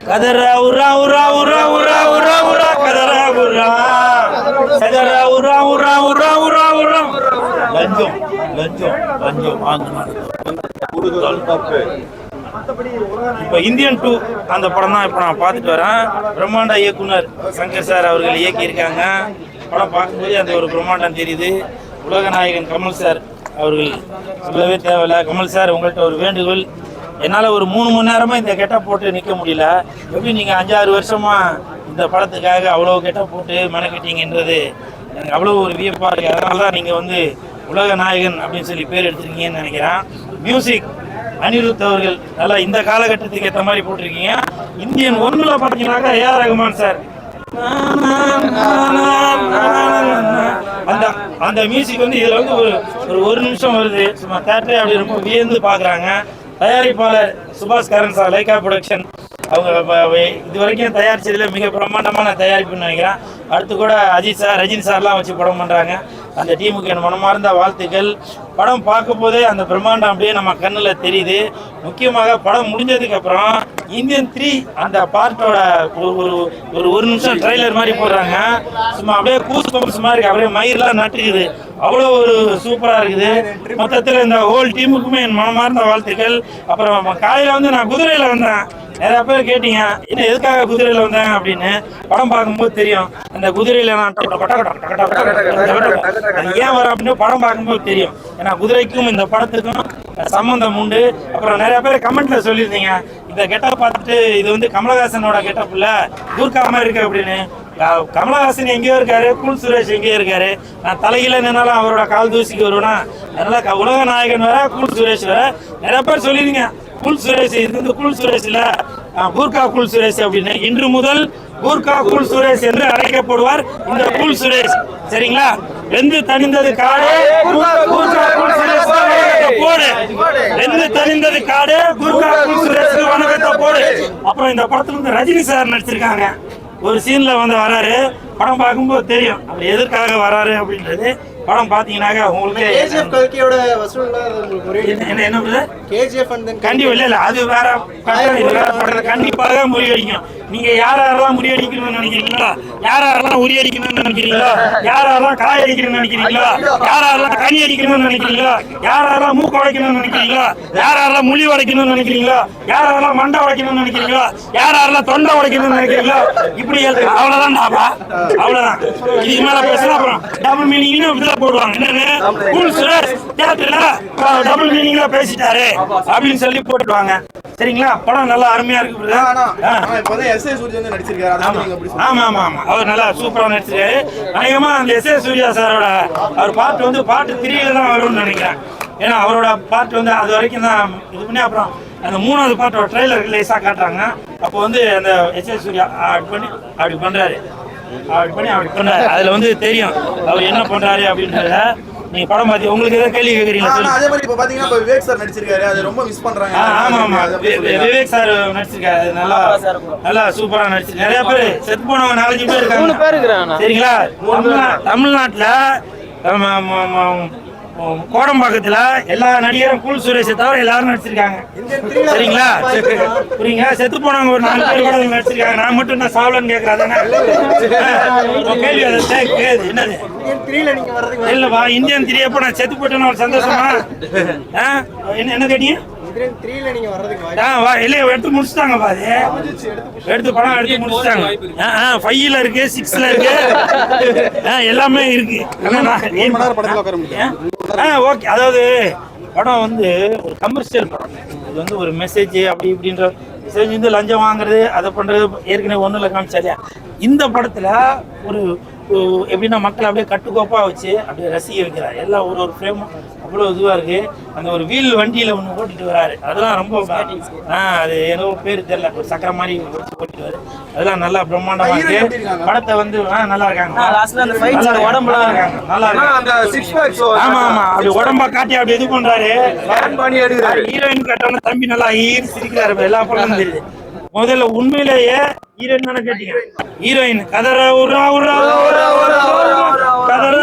கதரா உரா உரா உரா உரா உரா உரா கதரா உரா கதரா உரா உரா உரா உரா உரா லஞ்சம் லஞ்சம் லஞ்சம் இப்போ இந்தியன் 2 அந்த படம் தான் இப்போ நான் பார்த்துட்டு வரேன். பிரம்மாண்ட இயக்குனர் சங்கர் சார் அவர்கள் இயக்கியிருக்காங்க. படம் பார்க்கும்போது அந்த ஒரு பிரம்மாண்டம் தெரியுது. உலக நாயகன் கமல் சார் அவர்கள் சொல்லவே தேவையில்லை. கமல் சார் உங்கள்கிட்ட ஒரு வேண்டுகோள், என்னால் ஒரு 3 மணி நேரமாக இந்த கெட்டப் போட்டு நிற்க முடியல. எப்படி நீங்கள் 5-6 வருஷமாக இந்த படத்துக்காக அவ்வளோ கெட்டப் போட்டு மெனக்கிட்டீங்கன்றது எனக்கு அவ்வளோ ஒரு வியப்பாக இருக்குது. அதனால தான் நீங்கள் வந்து உலக நாயகன் அப்படின்னு சொல்லி பேர் எடுத்துருக்கீங்கன்னு நினைக்கிறேன். மியூசிக் அனிருத் அவர்கள் நல்லா இந்த காலகட்டத்துக்கு ஏற்ற மாதிரி போட்டிருக்கீங்க. இந்தியன் 1ல் பார்த்தீங்கன்னாக்கா ஏஆர் ரகுமான் சார் அந்த அந்த மியூசிக் வந்து இதில் வந்து ஒரு நிமிஷம் வருது. சும்மா தேட்டரே அப்படி ரொம்ப வியந்து பார்க்குறாங்க. தயாரிப்பாளர் சுபாஷ் கரன் சார், லைகா ப்ரொடக்ஷன், அவங்க இது வரைக்கும் தயாரிச்சதில் மிக பிரம்மாண்டமான தயாரிப்புன்னு நினைக்கிறேன். அடுத்து கூட அஜித் சார், ரஜினி சார்லாம் வச்சு படம் பண்ணுறாங்க. அந்த டீமுக்கு என் மனமார்ந்த வாழ்த்துக்கள். படம் பார்க்கும் போதே அந்த பிரம்மாண்டம் அப்படியே நம்ம கண்ணில் தெரியுது. முக்கியமாக படம் முடிஞ்சதுக்கப்புறம் இந்தியன் 3 அந்த பார்ட்டோட ஒரு நிமிஷம் ட்ரெய்லர் மாதிரி போடுறாங்க. சும்மா அப்படியே கூஸ் பம்ப்ஸ் மாதிரி அப்படியே மயிரெலாம் நட்டுக்குது. அவ்வளோ ஒரு சூப்பராக இருக்குது. மொத்தத்தில் இந்த ஹோல் டீமுக்குமே என் மனமார்ந்த வாழ்த்துக்கள். அப்புறம் காலையில் வந்து நான் குதிரையில் வந்தேன். நிறைய பேர் கேட்டீங்க என்ன எதுக்காக குதிரையில் வந்தாங்க அப்படின்னு. படம் பார்க்கும்போது தெரியும் அந்த குதிரையில் நான் ஏன் வர அப்படின்னு படம் பார்க்கும்போது தெரியும். ஏன்னா குதிரைக்கும் இந்த படத்துக்கும் சம்பந்தம் உண்டு. அப்புறம் நிறைய பேர் கமெண்ட்ல சொல்லியிருந்தீங்க இந்த கெட்டப் பார்த்துட்டு இது வந்து கமலஹாசனோட கெட்டப் இல்லை, கூர்க்கா மாதிரி இருக்கு அப்படின்னு. கமலஹாசன் எங்கேயோ இருக்காரு, கூல் சுரேஷ் எங்கேயோ இருக்காரு. நான் தலையில நின்னாலும் அவரோட கால் தூசிக்கு வருவேன்னா. அதனால உலக நாயகன் வேற, கூல் சுரேஷ் வேற. நிறைய பேர் சொல்லிருங்க கூல் சுரேஷ், இது வந்து கூல் சுரேஷ் இல்ல, கூர்க்கா கூல் சுரேஷ் அப்படின்னு. இன்று முதல் கூர்க்கா கூல் சுரேஷ் என்று அழைக்கப்படுவார் இந்த கூல் சுரேஷ். சரிங்களா? வெந்து தணிந்தது காடு, கூர்க்கா கூல் சுரேஷ் போடு. வெந்து தணிந்தது காடு, கூர்க்கா கூல் சுரேஷ் வணக்கத்தை போடு. அப்புறம் இந்த படத்துல வந்து ரஜினி சார் நடிச்சிருக்காங்க. ஒரு சீன்ல வந்து வராரு. படம் பார்க்கும்போது தெரியும் அவர் எதற்காக வராரு அப்படின்றது. படம் பாத்தீங்கன்னாக்க உங்களுக்கு கண்டிப்பா இல்ல அது வேற கண்டிப்பாக முறியடிக்கும். நீங்க யாரெல்லாம் முறியடிக்கணும்னு நினைக்கிறீங்களா, யாரெல்லாம் உரியடிக்கணும்னு நினைக்கிறீங்களா, யாரெல்லாம் காய் அடிக்கணும்னு நினைக்கிறீங்களா, யாரெல்லாம் கனி அடிக்கணும்னு நினைக்கிறீங்களா, யாரெல்லாம் மூக்க உடைக்கணும்னு நினைக்கிறீங்களா, யாரெல்லாம் முழி உடைக்கணும்னு நினைக்கிறீங்களா, யாரெல்லாம் மண்டை உடைக்கணும்னு நினைக்கிறீங்களா, யாரெல்லாம் தொண்டை உடைக்கணும்னு நினைக்கிறீங்களா, இப்படி அவ்வளவுதான். அவ்வளவுதான். இதுக்கு மேல பேசினா அப்புறம் டபுள் மீனிங் போடுவாங்க. என்னன்னு கூல் சுரேஷ் தியேட்டர்ல டபுள் மீனிங்ல பேசிட்டாரு அப்படின்னு சொல்லி போட்டுடுவாங்க. சரிங்களா? படம் நல்லா அருமையா இருக்கு. ஆமா ஆமா ஆமா அவர் நல்லா சூப்பரா நடிச்சிருக்காரு. அநேகமா அந்த எஸ் ஏ சூர்யா சாரோட அவர் பாட்டு வந்து பாட்டு 3ல தான் வரும்னு நினைக்கிறேன். ஏன்னா அவரோட பாட்டு வந்து அது வரைக்கும் தான் இது பண்ணி அப்புறம் அந்த 3வது பாட்டோட ட்ரெய்லர் ரிலீஸா காட்டுறாங்க. அப்போ வந்து அந்த எஸ் ஏ சூர்யா அப்படி பண்றாரு. அதுல வந்து தெரியும் அவர் என்ன பண்றாரு அப்படின்றத. நீங்க படம் பார்த்து உங்களுக்கு ஏதாவது கேள்வி கேக்குறீங்களா? அதே மாதிரி இப்ப பாத்தீங்கன்னா இப்ப விவேக் சார் நடிச்சிருக்காரு, அது ரொம்ப மிஸ் பண்றாங்க. ஆமா ஆமா விவேக் சார் நடிச்சிருக்காரு, நல்லா சூப்பரா நடிச்சிருக்காரு. நிறைய பேர் செத்து போனவங்க 4-5 பேர் இருக்காங்க. சரிங்களா? தமிழ்நாட்டுல கோடம்பாக்கத்துல எல்லா நடிகரும் கூல் சுரேஷை தவிர எல்லாரும் நடிச்சிருக்காங்க. சரிங்களா? புரியுங்க? செத்து போனவங்க ஒரு 4 பேர் கூட நடிச்சிருக்காங்க. நான் மட்டும் நான் சாவலன்னு கேட்கறாதானே கேள்வி. என்னது இல்லப்பா இந்தியன் 3 எப்ப நான் செத்து போட்டேன்னு ஒரு சந்தோஷமா? என்ன கேட்டீங்க? எடுத்து முடிச்சுட்டாங்க பாரு. படம் எடுத்து முடிச்சுட்டாங்க. 5ல இருக்கு, 6ல இருக்கு, எல்லாமே இருக்கு. ஓகே. அதாவது படம் வந்து ஒரு கமர்ஷியல் படம். இது வந்து ஒரு மெசேஜ் அப்படி இப்படின்ற மெசேஜ் வந்து லஞ்சம் வாங்குறது அதை பண்றது ஏற்கனவே 1ல காமிச்சாரியா. இந்த படத்துல ஒரு எப்படின்னா மக்களை அப்படியே கட்டுக்கோப்பா வச்சு அப்படியே ரசிக்க வைக்கிறார். எல்லாம் ஒரு ஃப்ரேமும் அவ்வளோ இதுவாக இருக்கு. அந்த ஒரு வீல் வண்டியில் ஒன்று ஓட்டிட்டு வராரு. அதெல்லாம் ரொம்ப அது ஏதோ பேர் தெரியல, ஒரு சக்கரை மாதிரி ஓட்டிட்டு வராரு. அதெல்லாம் நல்லா பிரம்மாண்டமா இருக்கு. படத்தை வந்து நல்லா இருக்காங்க, உடம்புலாம் இருக்காங்க, நல்லா இருக்காங்க. ஆமா ஆமா அப்படி உடம்பா காட்டி அப்படி இது பண்றாரு. ஹீரோயின் கட்டணும் தம்பி நல்லா சிரிக்கிறாரு. எல்லா படமும் தெரியுது. முதல்ல உண்மையிலேயே ஹீரோயின் தானே கேட்டீங்க? ஹீரோயின் கதற கதற